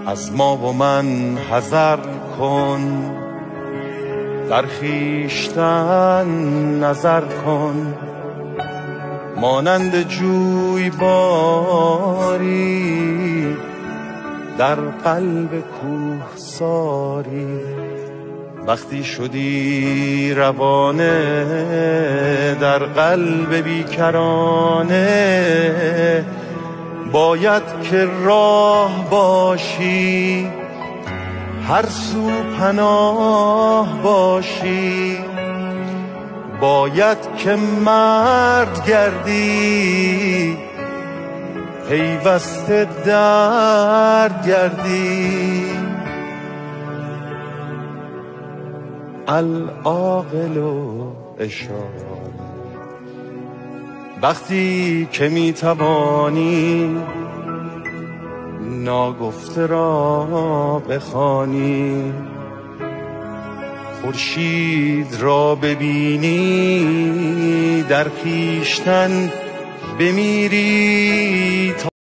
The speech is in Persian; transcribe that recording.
از ما و من حذر کن، در خویشتن نظر کن. مانند جوی باری در قلب کوهساری، وقتی شدی روانه در قلب بیکرانه، باید که راه باشی، هر سو پناه باشی. باید که مرد گردی، پیوسته درد گردی. العاقل اشاره، وقتی که میتوانی ناگفته را بخوانی، خورشید را ببینی در خویشتن بمیری.